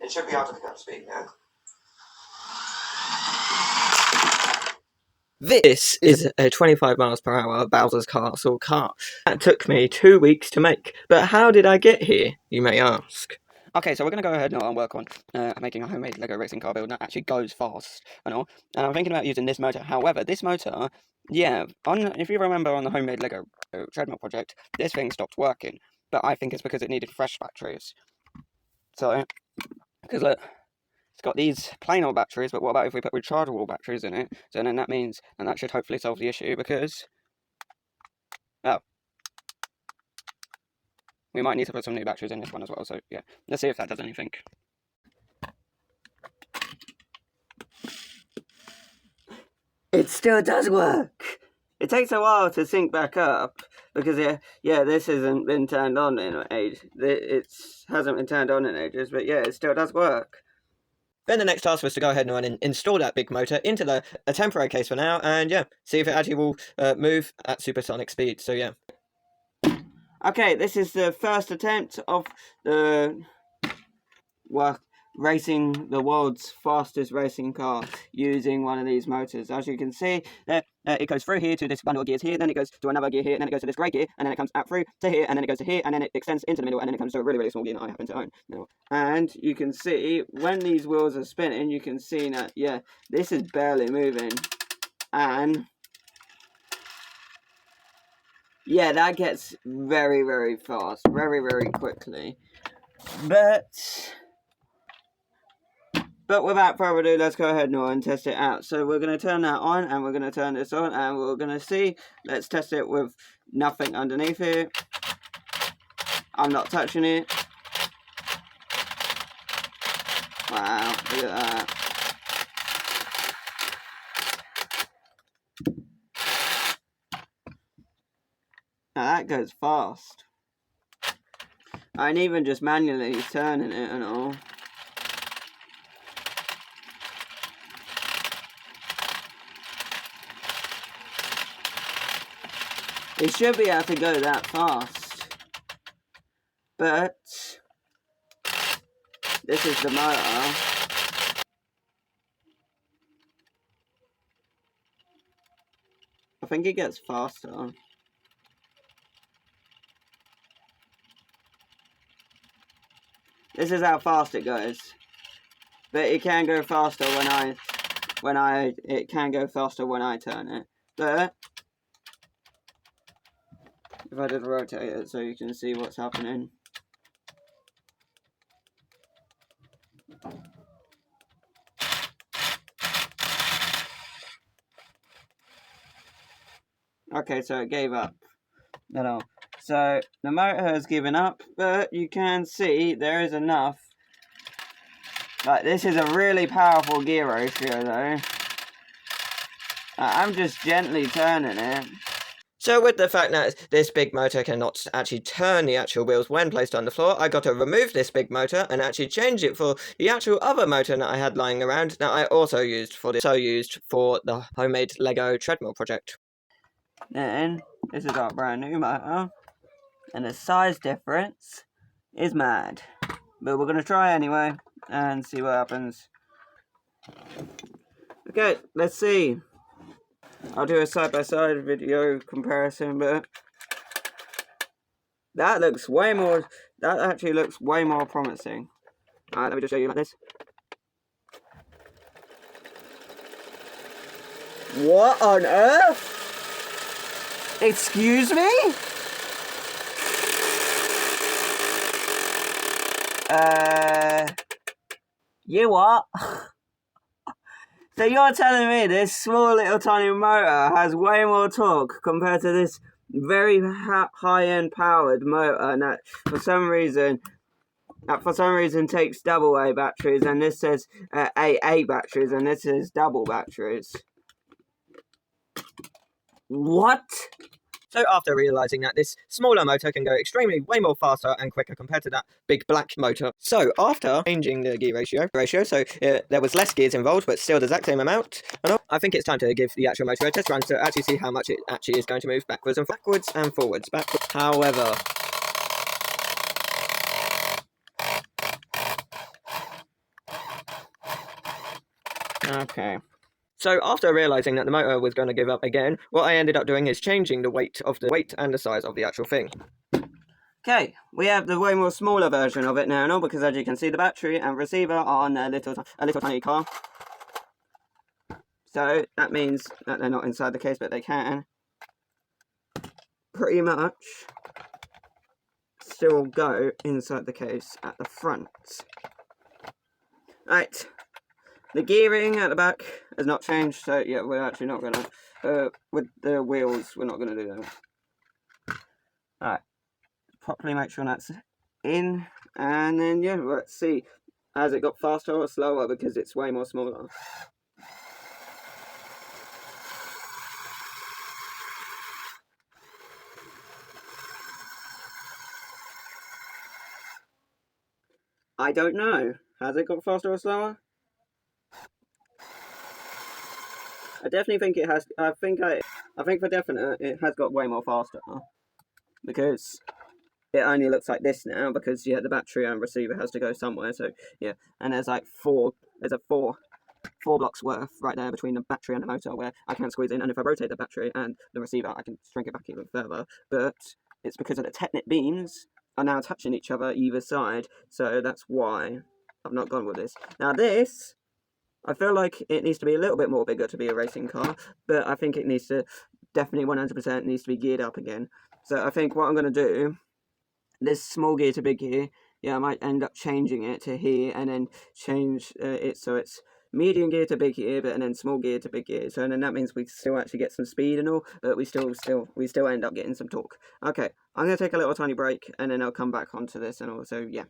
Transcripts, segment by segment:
It should be able to pick up speed now. This is a 25 miles per hour Bowser's Castle car. That took me 2 weeks to make, but how did I get here, you may ask? Okay, so we're going to go ahead now and work on making a homemade Lego racing car build that actually goes fast and all. And I'm thinking about using this motor. However, this motor, yeah, if you remember on the homemade Lego treadmill project, this thing stopped working. But I think it's because it needed fresh batteries. So, because look, it's got these plain old batteries, but what about if we put rechargeable batteries in it? So then that means, and that should hopefully solve the issue, because, oh, we might need to put some new batteries in this one as well, so yeah, let's see if that does anything. It still does work! It takes a while to sync back up, because yeah, this hasn't been turned on in ages. It hasn't been turned on in ages, but yeah, it still does work. Then the next task was to go ahead and install that big motor into a temporary case for now, and yeah, see if it actually will move at supersonic speed, so yeah. Okay, this is the first attempt of the racing the world's fastest racing car using one of these motors. As you can see, it goes through here to this bundle of gears here, then it goes to another gear here, and then it goes to this grey gear, and then it comes out through to here, and then it goes to here, and then it extends into the middle, and then it comes to a really, really small gear that I happen to own. And you can see, when these wheels are spinning, you can see that, yeah, this is barely moving. And yeah, that gets very, very fast, very, very quickly. But without further ado, let's go ahead and test it out. So we're going to turn that on, and we're going to turn this on, and we're going to see. Let's test it with nothing underneath it. I'm not touching it. Wow, look at that. Now that goes fast. And even just manually turning it and all. It should be able to go that fast, but this is the motor. I think it gets faster. This is how fast it goes, but it can go faster it can go faster when I turn it, but if I just rotate it so you can see what's happening. Okay, so it gave up. No. So the motor has given up, but you can see there is enough. Like, this is a really powerful gear ratio though. I'm just gently turning it. So with the fact that this big motor cannot actually turn the actual wheels when placed on the floor, I got to remove this big motor and actually change it for the actual other motor that I had lying around that I also used for the homemade Lego treadmill project. Then this is our brand new motor, and the size difference is mad. But we're going to try anyway and see what happens. Okay, let's see. I'll do a side-by-side video comparison, but that actually looks way more promising. Alright, let me just show you like this. What on earth? Excuse me? You what? So you're telling me this small little tiny motor has way more torque compared to this very high-end powered motor that for some reason takes AA batteries, and this says AA batteries, and this is double batteries. What? So after realising that this smaller motor can go way more faster and quicker compared to that big black motor. So after changing the gear ratio, so there was less gears involved, but still the exact same amount. And I think it's time to give the actual motor a test run to actually see how much it actually is going to move backwards and forwards. However, Okay. So after realizing that the motor was going to give up again, what I ended up doing is changing the weight and the size of the actual thing. Okay, we have the way more smaller version of it now, because as you can see, the battery and receiver are on a little tiny car. So that means that they're not inside the case, but they can pretty much still go inside the case at the front. Right. The gearing at the back has not changed, so yeah, we're actually not gonna, with the wheels, we're not gonna do that. Alright, properly make sure that's in, and then yeah, let's see, has it got faster or slower because it's way more smaller? I don't know. Has it got faster or slower? I definitely think it has. I think for definite it has got way more faster, because it only looks like this now, because yeah, the battery and receiver has to go somewhere. So yeah, and there's like four blocks worth right there between the battery and the motor where I can squeeze in, and if I rotate the battery and the receiver, I can shrink it back even further. But it's because of the Technip beams are now touching each other either side, so that's why I've not gone with this. Now this, I feel like it needs to be a little bit more bigger to be a racing car, but I think it needs to, definitely 100% needs to be geared up again. So I think what I'm going to do, this small gear to big gear, yeah, I might end up changing it to here, and then change it so it's medium gear to big gear, and then small gear to big gear. So then that means we still actually get some speed and all, but we still end up getting some torque. Okay, I'm going to take a little tiny break, and then I'll come back onto this, and also, yeah.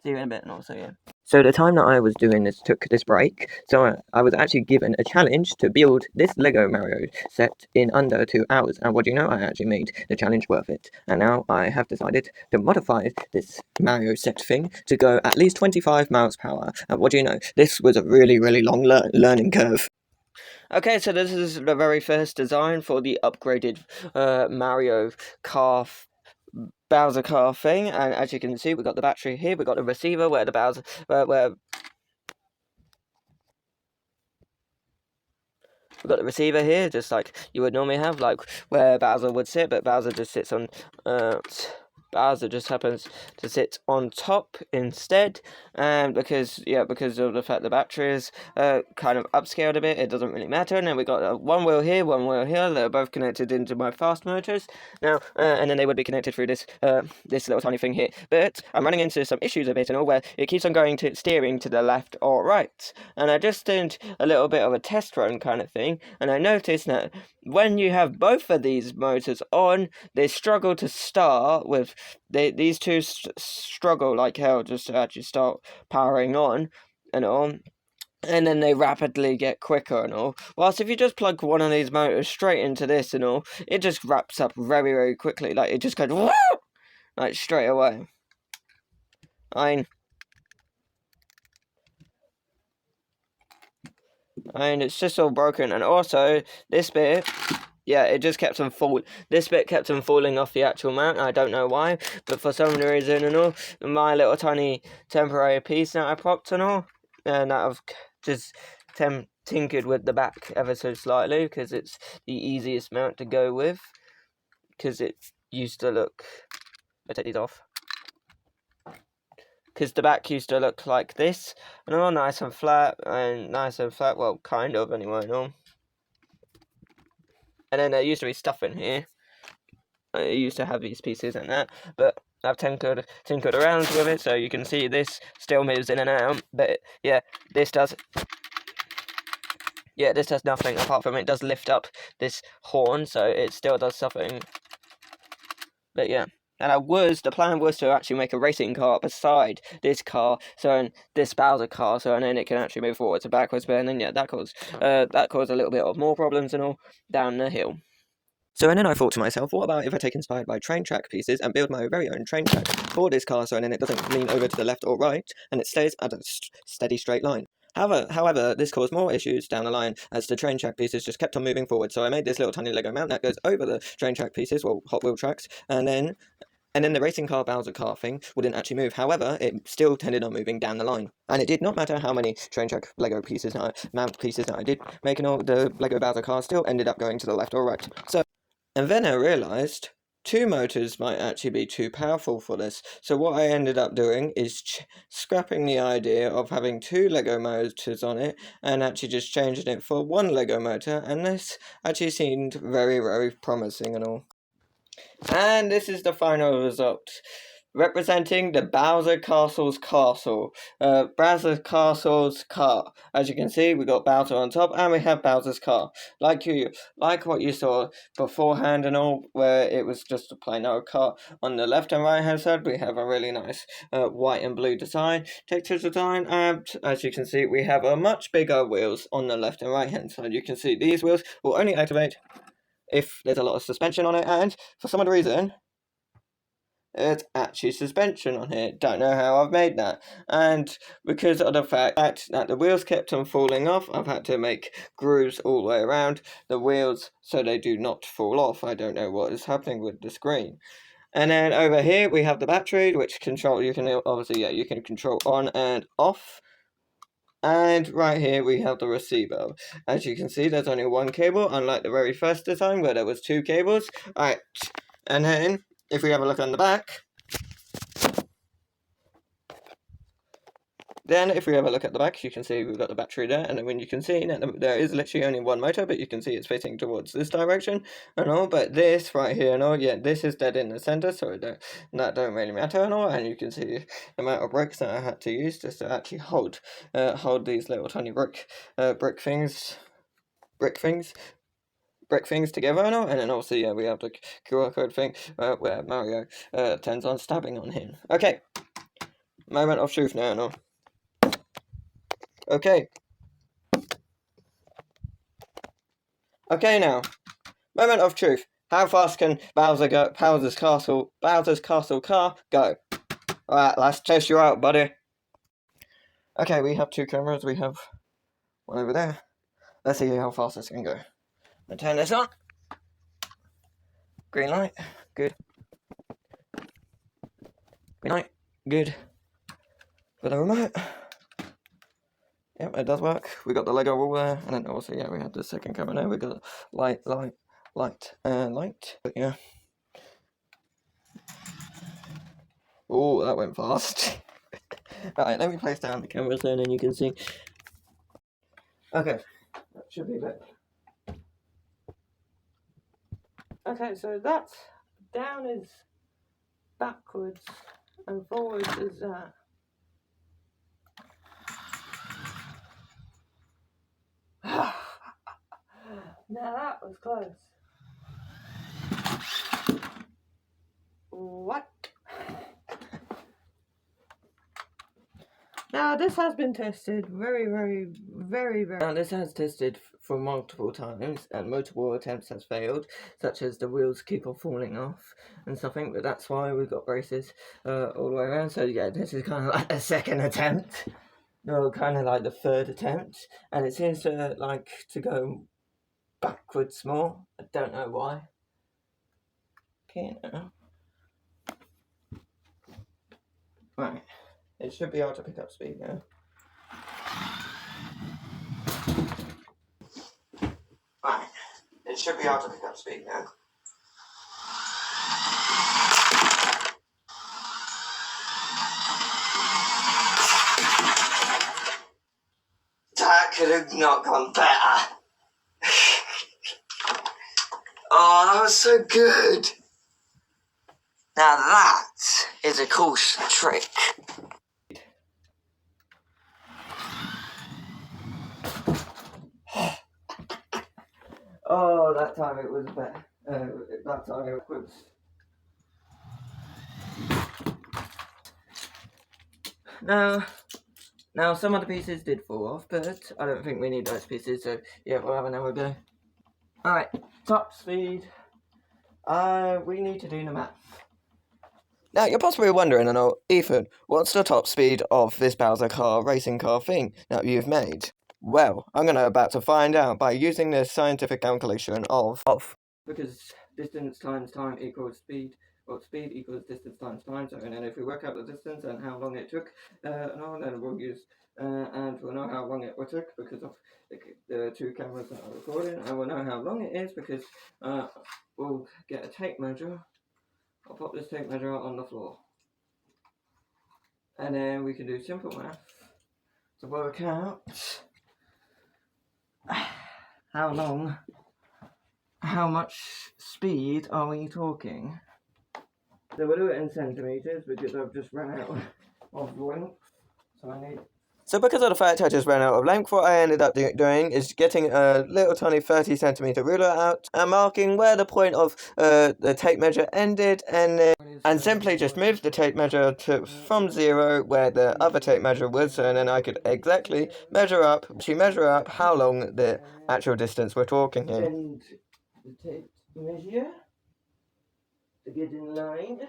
See you in a bit, and also, yeah. So the time that I was doing this took this break, so I was actually given a challenge to build this Lego Mario set in under 2 hours, and what do you know, I actually made the challenge worth it. And now I have decided to modify this Mario set thing to go at least 25 miles per hour, and what do you know, this was a really, really long learning curve. Okay, so this is the very first design for the upgraded Mario car Bowser car thing, and as you can see, we've got the battery here, we've got the receiver where the Bowser, where we've got the receiver here, just like you would normally have, like where Bowser would sit, but Bowser just sits on, Bowser just happens to sit on top instead, and because of the fact the battery is kind of upscaled a bit, it doesn't really matter. And then we got one wheel here, they're both connected into my fast motors now, and then they would be connected through this this little tiny thing here. But I'm running into some issues a bit and all, where it keeps on going to steering to the left or right, and I just did a little bit of a test run kind of thing, and I noticed that when you have both of these motors on, they struggle to start with. These two struggle like hell just to actually start powering on and all, and then they rapidly get quicker and all. Whilst if you just plug one of these motors straight into this and all, it just wraps up very, very quickly. Like, it just goes whoo! Like straight away. And it's just all broken. And also this bit, yeah, it just kept on falling. This bit kept on falling off the actual mount. I don't know why, but for some reason and all, my little tiny temporary piece that I propped and all, and that I've just tinkered with the back ever so slightly, because it's the easiest mount to go with, because it used to look, I'll take these off, because the back used to look like this, and all nice and flat, well, kind of anyway, and all. And then there used to be stuff in here. I used to have these pieces and that, but I've tinkered around with it, so you can see this still moves in and out. But yeah, this does nothing apart from it does lift up this horn, so it still does something. But yeah. And the plan was to actually make a racing car beside this car, so this Bowser car, so and then it can actually move forwards and backwards. But then yeah, that caused a little bit of more problems and all down the hill. So and then I thought to myself, what about if I take inspired by train track pieces and build my very own train track for this car, so and then it doesn't lean over to the left or right, and it stays at a steady straight line. However, this caused more issues down the line, as the train track pieces just kept on moving forward. So I made this little tiny Lego mount that goes over the train track pieces, well, Hot Wheel tracks, and then And then the racing car Bowser car thing wouldn't actually move. However, it still tended on moving down the line. And it did not matter how many train track Lego pieces, mount pieces that I did make, and all the Lego Bowser car still ended up going to the left or right. So, and then I realised 2 motors might actually be too powerful for this. So what I ended up doing is scrapping the idea of having 2 Lego motors on it and actually just changing it for 1 Lego motor, and this actually seemed very, very promising and all. And this is the final result, representing the Bowser Castle's castle. Bowser Castle's car. As you can see, we got Bowser on top, and we have Bowser's car. Like what you saw beforehand and all, where it was just a plain old car. On the left and right hand side, we have a really nice white and blue design, texture design, and as you can see, we have a much bigger wheels on the left and right hand side. You can see these wheels will only activate if there's a lot of suspension on it, and for some odd reason, it's actually suspension on here. Don't know how I've made that. And because of the fact that the wheels kept on falling off, I've had to make grooves all the way around the wheels so they do not fall off. I don't know what is happening with the screen. And then over here we have the battery, which you can control on and off. And right here we have the receiver. As you can see, there's only 1 cable, unlike the very first design where there was 2 cables. Alright, and then if we have a look on the back, you can see we've got the battery there, and then when you can see that there is literally only 1 motor, but you can see it's facing towards this direction and all, but this right here and all, yeah, this is dead in the center, so that don't really matter and all, and you can see the amount of bricks that I had to use just to actually hold these little tiny brick things together and all, and then also, yeah, we have the QR code thing where Mario turns on stabbing on him. Okay, moment of truth now and all. Okay, now, moment of truth. How fast can Bowser's Castle car go? Alright, let's test you out, buddy. Okay, we have 2 cameras. We have one over there. Let's see how fast this can go. I'll turn this on. Green light. Good. Green light. Good. For the remote. Yep, it does work. We got the Lego wall there, and then also, yeah, we have the second camera there. We got light. But yeah. Oh, that went fast. Alright, let me place down the cameras then, and you can see. Okay, that should be better. Okay, so that's down is backwards and forwards is that. Now that was close. What? Now this has been tested very. Now this has tested for multiple times, and multiple attempts has failed, such as the wheels keep on falling off and something. But that's why we've got braces all the way around. So yeah, this is kind of like a second attempt. No, kind of like the 3rd attempt, and it seems to like to go backwards more. I don't know why. Okay, now. Right, it should be able to pick up speed now. Right, it should be able to pick up speed now. That could have not gone better. Oh, that was so good. Now that is a cool trick. Oh, that time it was better. That time it was. Now some of the pieces did fall off, but I don't think we need those pieces, so yeah, we'll have another go. Alright, top speed. We need to do the math. Now, you're possibly wondering, Ethan, what's the top speed of this Bowser racing car thing that you've made? Well, I'm about to find out by using this scientific calculation of because distance times time equals speed, well, speed equals distance times time. So, and then if we work out the distance and how long it took, and then we'll use, and we'll know how long it took because of the two cameras that are recording, and we'll know how long it is because we'll get a tape measure. I'll pop this tape measure on the floor, and then we can do simple math to work out how much speed are we talking. So we'll do it in centimetres because I've just run out of length. So because of the fact I just ran out of length, what I ended up doing is getting a little tiny 30cm ruler out and marking where the point of the tape measure ended, and simply just moved the tape measure from 0 where the other tape measure was, and then I could exactly measure up how long the actual distance we're talking here. And the tape measure to get in line.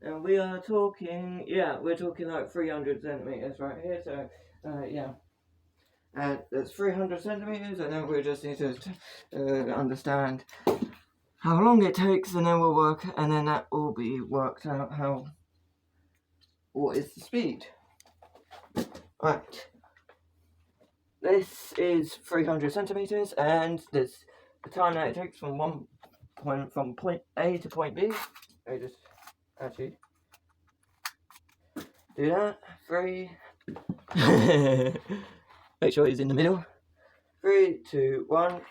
And we are talking, we're talking like 300 centimeters right here, so, and that's 300 centimeters, and then we just need to understand how long it takes, and then we'll work, and then that will be worked out what is the speed. Right. This is 300 centimeters, and this the time that it takes from point A to point B. I just actually do that. 3. Make sure it's in the middle. 3, 2, 1.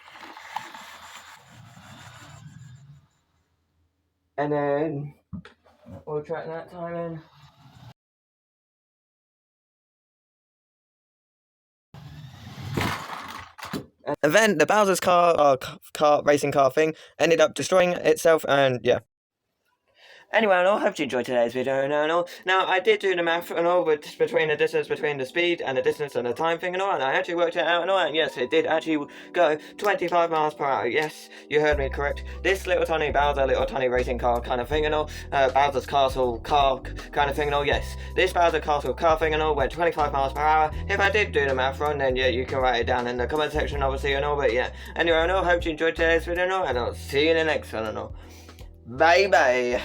And then we'll track that time in. And then the Bowser's racing car thing ended up destroying itself, and yeah. Anyway, I hope you enjoyed today's video, and all. Now, I did do the math and all between the distance between the speed and the distance and the time thing and all, and I actually worked it out and all, and yes, it did actually go 25 miles per hour. Yes, you heard me correct. This little tiny Bowser, little tiny racing car kind of thing and all, Bowser's Castle car kind of thing and all, yes. This Bowser Castle car thing and all went 25 miles per hour. If I did do the math wrong, then yeah, you can write it down in the comment section, obviously, and all, but yeah. Anyway, I hope you enjoyed today's video and all, and I'll see you in the next one and all. Bye bye.